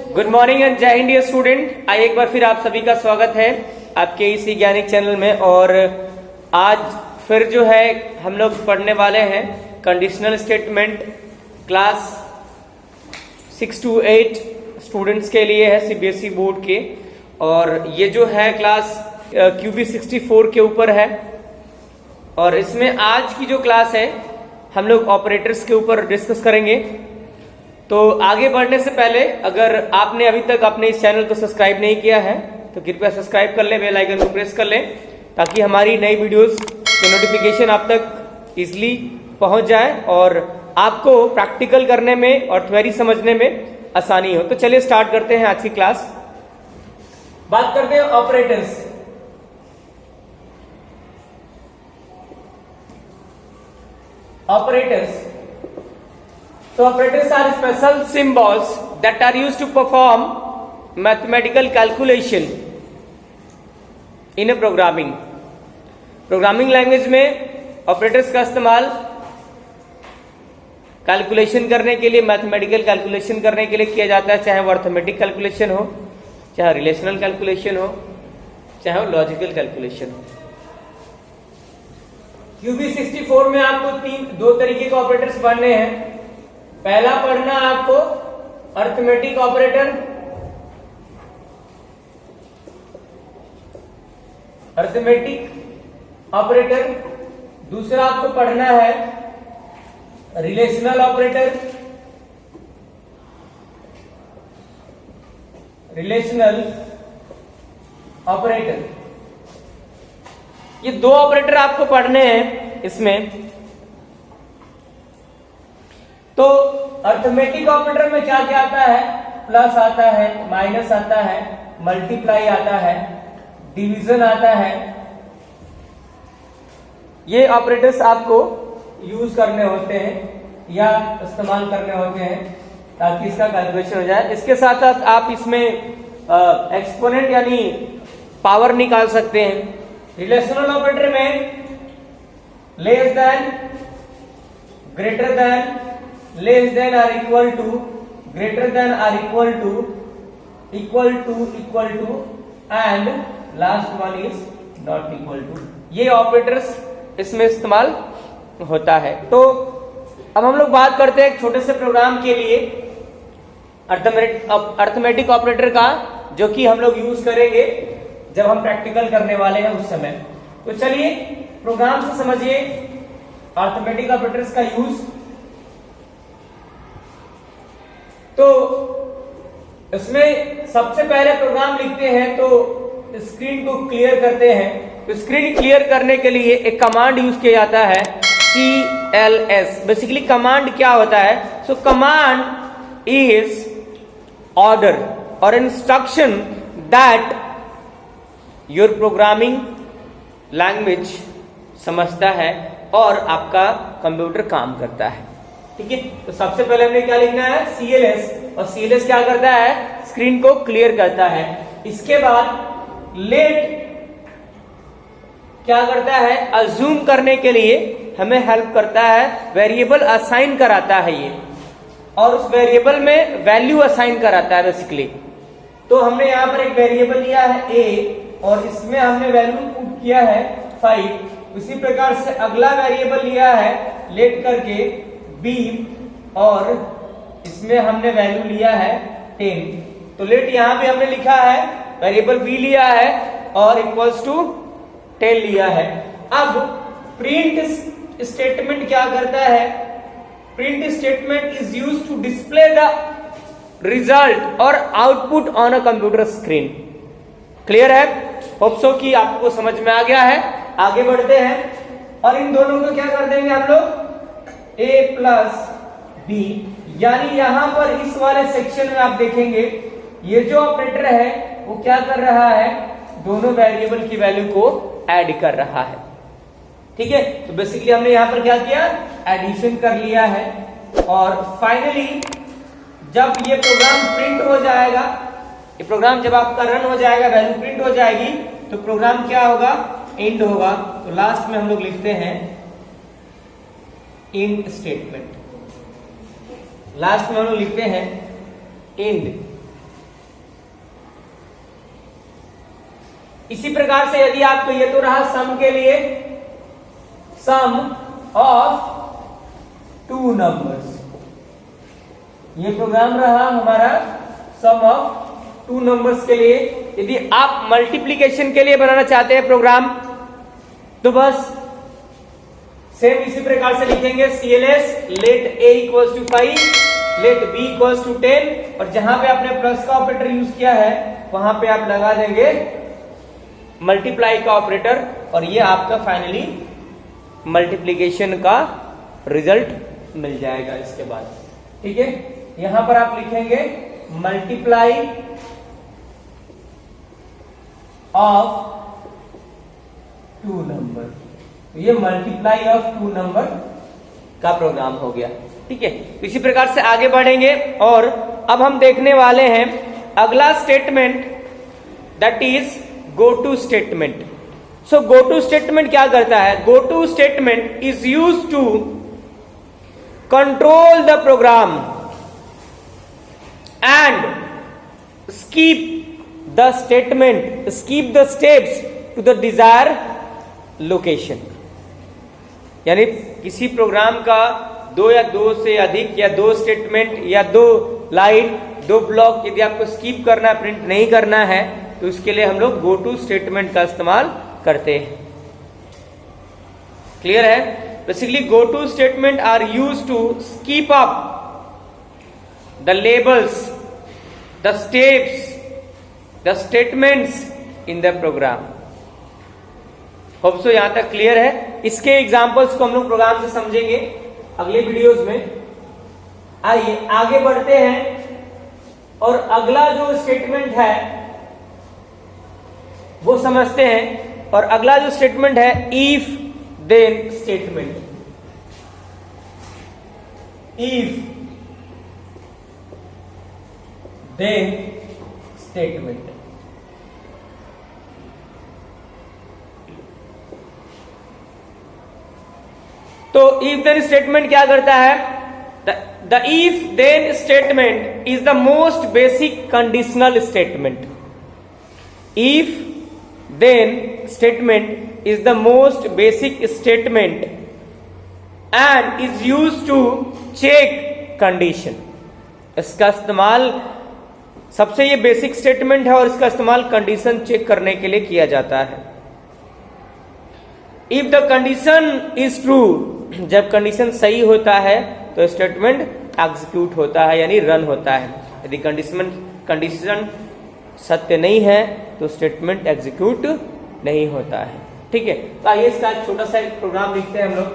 Good morning and जय Hind dear student. आइए एक बार फिर आप सभी का स्वागत है आपके इस वैज्ञानिक चैनल में। और आज फिर जो है हम लोग पढ़ने वाले हैं conditional statement class 6 to 8 students के लिए है सीबीएसई बोर्ड के। और ये जो है क्लास QB 64 के ऊपर है। और इसमें आज की जो क्लास है हम लोग ऑपरेटर्स के ऊपर डिस्कस करेंगे। तो आगे बढ़ने से पहले अगर आपने अभी तक अपने इस चैनल को सब्सक्राइब नहीं किया है तो कृपया सब्सक्राइब कर लें, बेल आइकन को प्रेस कर लें ताकि हमारी नई वीडियोस के नोटिफिकेशन आप तक इजीली पहुंच जाए और आपको प्रैक्टिकल करने में और थ्योरी समझने में आसानी हो। तो चलिए स्टार्ट करते हैं आज की क्लास। बात करते हैं operators. Operators So operators are special symbols that are used to perform mathematical calculation in a programming. Programming language में ऑपरेटर्स का इस्तेमाल कैलकुलेशन करने के लिए, मैथमेटिकल कैलकुलेशन करने के लिए किया जाता है, चाहे वो अर्थमेटिक कैलकुलेशन हो, चाहे रिलेशनल कैलकुलेशन हो, चाहे वो लॉजिकल कैलकुलेशन हो। QB 64 में आपको दो तरीके के ऑपरेटर्स पढ़ने हैं। पहला पढ़ना आपको अर्थमेटिक ऑपरेटर, दूसरा आपको पढ़ना है रिलेशनल ऑपरेटर, ये दो ऑपरेटर आपको पढ़ने हैं इसमें। तो अर्थमेटिक ऑपरेटर में क्या क्या आता है? प्लस आता है, माइनस आता है, मल्टीप्लाई आता है, डिवीजन आता है। ये ऑपरेटर्स आपको यूज करने होते हैं या इस्तेमाल करने होते हैं ताकि इसका कैलकुलेशन हो जाए। इसके साथ साथ आप इसमें एक्सपोनेंट यानी पावर निकाल सकते हैं। रिलेशनल ऑपरेटर में less than, greater than, less than or equal to, greater than or equal to, equal to and last one is not equal to. ये ऑपरेटर्स इसमें इस्तेमाल होता है। तो अब हम लोग बात करते हैं एक छोटे से प्रोग्राम के लिए अर्थमेटिक ऑपरेटर का, जो कि हम लोग यूज करेंगे जब हम प्रैक्टिकल करने वाले हैं उस समय। तो चलिए प्रोग्राम से समझिए अर्थमेटिक ऑपरेटर्स का यूज। तो इसमें सबसे पहले प्रोग्राम लिखते हैं तो स्क्रीन को क्लियर करते हैं। तो स्क्रीन क्लियर करने के लिए एक कमांड यूज किया जाता है CLS। बेसिकली कमांड क्या होता है? सो कमांड इज ऑर्डर और instruction that your programming language समझता है और आपका कंप्यूटर काम करता है। ठीक है, तो सबसे पहले हमने क्या लिखना है? CLS। और CLS क्या करता है? स्क्रीन को क्लियर करता है। इसके बाद लेट क्या करता है? अज्यूम करने के लिए हमें हेल्प करता है, वेरिएबल असाइन कराता है ये, और उस वेरिएबल में वैल्यू असाइन कराता है बेसिकली। तो हमने यहां पर एक वेरिएबल लिया है A और इसमें हमने वैल्यू पुट किया है 5। उसी प्रकार से अगला वेरिएबल लिया है लेट करके B और इसमें हमने वैल्यू लिया है 10। तो लेट यहां पे हमने लिखा है, वेरिएबल B लिया है और इक्वल्स टू 10 लिया है। अब प्रिंट स्टेटमेंट क्या करता है? Print statement is used to display the result और output on a computer screen. Clear है? होप सो कि आपको समझ में आ गया है। आगे बढ़ते हैं और इन दोनों को क्या कर देंगे हम लोग? A प्लस B, यानी यहां पर इस वाले सेक्शन में आप देखेंगे ये जो ऑपरेटर है वो क्या कर रहा है? दोनों वेरिएबल की वैल्यू को ऐड कर रहा है। ठीक है, तो बेसिकली हमने यहां पर क्या किया? एडिशन कर लिया है। और फाइनली जब ये प्रोग्राम प्रिंट हो जाएगा, ये प्रोग्राम जब आपका रन हो जाएगा, वैल्यू प्रिंट हो जाएगी, तो प्रोग्राम क्या होगा? एंड होगा। तो लास्ट में हम लोग लिखते हैं एंड स्टेटमेंट। लास्ट में हम लोग लिखते हैं एंड इसी प्रकार से यदि आपको ये तो रहा सम के लिए, सम ऑफ टू नंबर्स, ये प्रोग्राम रहा हमारा सम ऑफ टू नंबर्स के लिए। यदि आप मल्टीप्लीकेशन के लिए बनाना चाहते हैं प्रोग्राम, तो बस सेम इसी प्रकार से लिखेंगे CLS let a equals to 5, let b equals to 10, और जहां पे आपने प्लस का ऑपरेटर यूज किया है वहां पे आप लगा देंगे मल्टीप्लाई का ऑपरेटर, और ये आपका फाइनली मल्टीप्लीकेशन का रिजल्ट मिल जाएगा इसके बाद। ठीक है, यहां पर आप लिखेंगे मल्टीप्लाई ऑफ टू नंबर, ये मल्टीप्लाई ऑफ टू नंबर का प्रोग्राम हो गया। ठीक है, इसी प्रकार से आगे बढ़ेंगे और अब हम देखने वाले हैं अगला statement, that is go to statement. So go to statement क्या करता है? Go to statement is used to control the program and skip the statement, skip the steps to the desired location। यानी किसी प्रोग्राम का दो या दो से अधिक या दो स्टेटमेंट या दो लाइन, दो ब्लॉक यदि आपको स्किप करना है, प्रिंट नहीं करना है, तो उसके लिए हम लोग गो टू स्टेटमेंट का इस्तेमाल करते हैं। क्लियर है? Basically go to statement are use to skip up the labels, the steps, the statements in the program। Hope so यहां तक क्लियर है। इसके एग्जांपल्स को हम लोग प्रोग्राम से समझेंगे अगले वीडियोस में। आइए आगे बढ़ते हैं और अगला जो स्टेटमेंट है वो समझते हैं। और अगला जो स्टेटमेंट है if then statement. If then statement. तो इफ देन स्टेटमेंट क्या करता है? The if then statement is the most basic conditional statement. If then statement is the most basic statement and is used to check condition. इसका इस्तेमाल, सबसे ये basic statement है और इसका इस्तेमाल कंडीशन चेक करने के लिए किया जाता है। If the condition is true, जब कंडीशन सही होता है तो स्टेटमेंट एग्जीक्यूट होता है यानी रन होता है। यदि कंडीशन सत्य नहीं है तो स्टेटमेंट एग्जीक्यूट नहीं होता है। ठीक है, तो आइए इसका छोटा सा एक प्रोग्राम लिखते हैं हम लोग।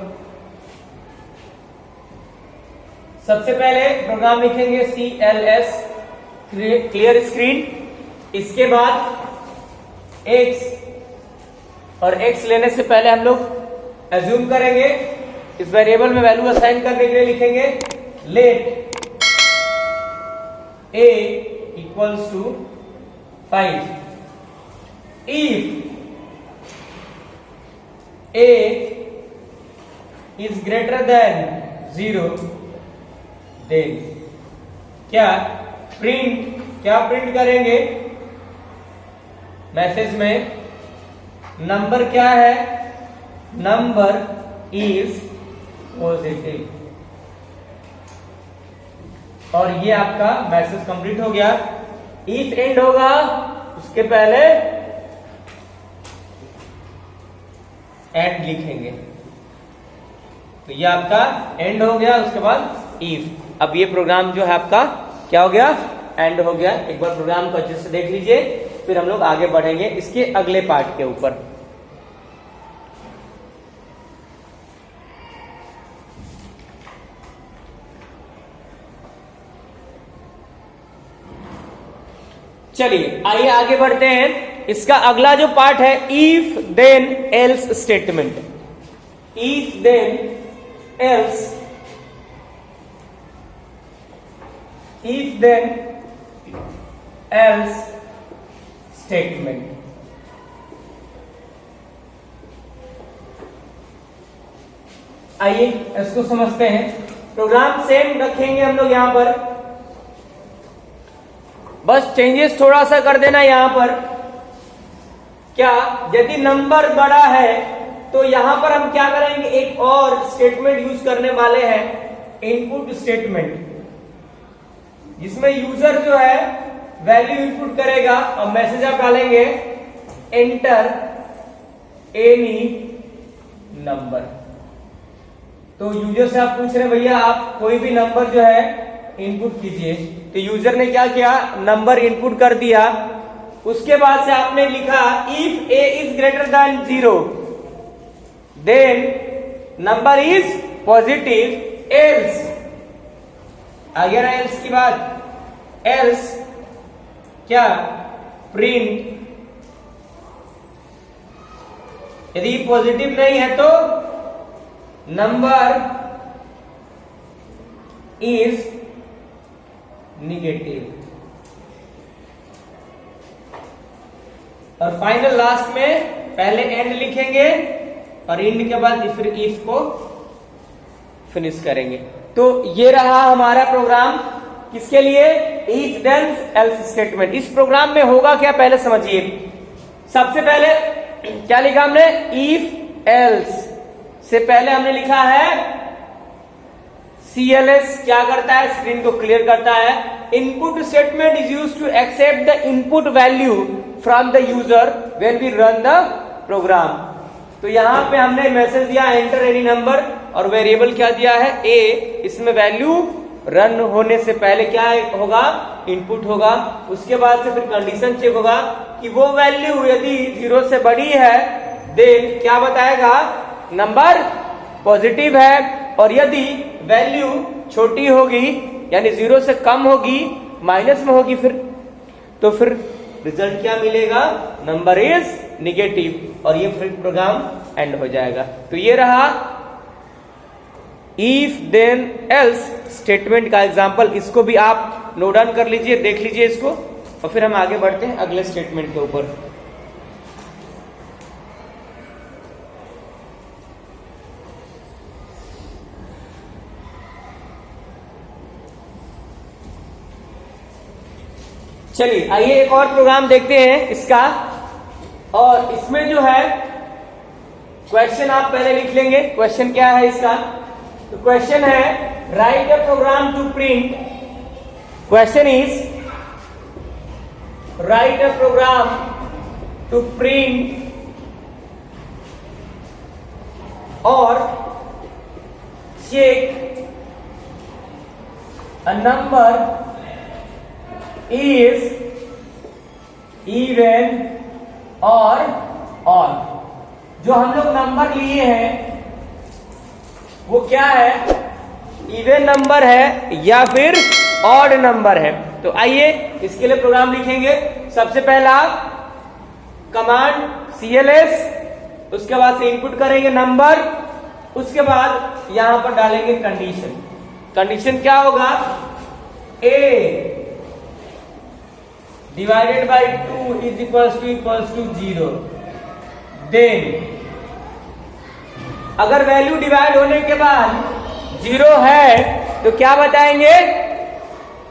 सबसे पहले प्रोग्राम लिखेंगे CLS क्लियर स्क्रीन। इसके बाद x, और x लेने से पहले हम लोग एज्यूम करेंगे, इस वेरिएबल में वैल्यू असाइन करने के लिए लिखेंगे let a equals to 5। If a is greater than 0 then क्या प्रिंट करेंगे मैसेज में? नंबर क्या है? Number is positive. और ये आपका मैसेज कंप्लीट हो गया। इफ एंड होगा उसके पहले एंड लिखेंगे, तो ये आपका एंड हो गया। उसके बाद इफ। अब ये प्रोग्राम जो है आपका क्या हो गया? एंड हो गया। एक बार प्रोग्राम को अच्छे से देख लीजिए, फिर हम लोग आगे बढ़ेंगे इसके अगले पार्ट के ऊपर। चलिए आइए आगे बढ़ते हैं। इसका अगला जो पार्ट है if then else statement. If then else, if then else statement. आइए इसको समझते हैं। प्रोग्राम सेम रखेंगे हम लोग यहां पर, बस चेंजेस थोड़ा सा कर देना। यहां पर क्या यदि नंबर बड़ा है तो यहां पर हम क्या करेंगे, एक और स्टेटमेंट यूज करने वाले हैं, इनपुट स्टेटमेंट, जिसमें यूजर जो है वैल्यू इनपुट करेगा और मैसेज आप डालेंगे एंटर एनी नंबर। तो यूजर से आप पूछ रहे हैं भैया आप कोई भी नंबर जो है इनपुट कीजिए, तो यूजर ने क्या किया, नंबर इनपुट कर दिया। उसके बाद से आपने लिखा if A is greater than 0 then number is positive else, आ गया ना एल्स की बात, एल्स क्या प्रिंट, यदि पॉजिटिव नहीं है तो नंबर इज निगेटिव। और फाइनल लास्ट में पहले एंड लिखेंगे और एंड के बाद फिर इफ को फिनिश करेंगे। तो ये रहा हमारा प्रोग्राम, किसके लिए, इफ देन एल्स स्टेटमेंट। इस प्रोग्राम में होगा क्या पहले समझिए। सबसे पहले क्या लिखा हमने, इफ एल्स से पहले हमने लिखा है CLS, क्या करता है, स्क्रीन को क्लियर करता है। Input statement is used to accept the input value from the user when we run the program. तो यहां पे हमने मैसेज दिया एंटर एनी नंबर और वेरिएबल क्या दिया है a, इसमें वैल्यू रन होने से पहले क्या होगा, इनपुट होगा। उसके बाद से फिर कंडीशन चेक होगा कि वो वैल्यू यदि 0 से बड़ी है देन क्या बताएगा, नंबर पॉजिटिव है, और यदि वैल्यू छोटी होगी यानी 0 से कम होगी, माइनस में होगी फिर रिजल्ट क्या मिलेगा, नंबर इज निगेटिव, और ये फिर प्रोग्राम एंड हो जाएगा। तो ये रहा इफ देन एल्स स्टेटमेंट का एग्जांपल। इसको भी आप नोट डाउन कर लीजिए, देख लीजिए इसको, और फिर हम आगे बढ़ते हैं अगले स्टेटमेंट के ऊपर। चलिए आइए एक और प्रोग्राम देखते हैं इसका, और इसमें जो है क्वेश्चन आप पहले लिख लेंगे। क्वेश्चन क्या है इसका, तो क्वेश्चन है write a program to print, question is write a program to print और check a number is even or odd। जो हम लोग नंबर लिए हैं वो क्या है, इवन नंबर है या फिर ऑड नंबर है। तो आइए इसके लिए प्रोग्राम लिखेंगे। सबसे पहला कमांड CLS, उसके बाद से इनपुट करेंगे नंबर, उसके बाद यहां पर डालेंगे कंडीशन। कंडीशन क्या होगा, a divided by 2 is equals to 0। Then अगर वैल्यू डिवाइड होने के बाद 0 है तो क्या बताएंगे,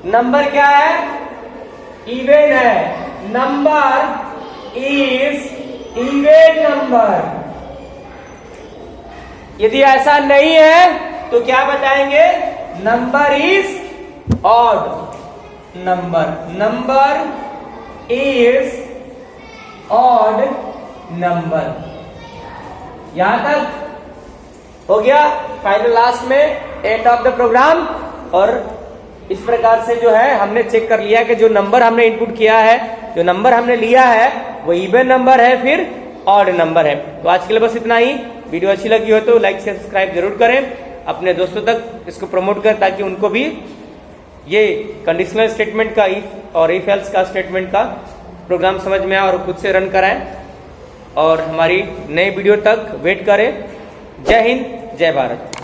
नंबर क्या है, इवन है, नंबर इज इवन नंबर। यदि ऐसा नहीं है तो क्या बताएंगे, number is odd number, number is odd number. यहां तक हो गया, फाइनल लास्ट में एंड ऑफ द प्रोग्राम। और इस प्रकार से जो है हमने चेक कर लिया कि जो नंबर हमने इनपुट किया है, जो नंबर हमने लिया है वो इवन नंबर है फिर ऑड नंबर है। तो आज के लिए बस इतना ही। वीडियो अच्छी लगी हो तो लाइक सब्सक्राइब जरूर करें, अपने दोस्तों तक इसको प्रमोट करें ताकि उनको भी ये कंडीशनल स्टेटमेंट का इफ और इफ एल्स का स्टेटमेंट का प्रोग्राम समझ में आए और खुद से रन कराएं। और हमारी नई वीडियो तक वेट करें। जय हिंद, जय भारत।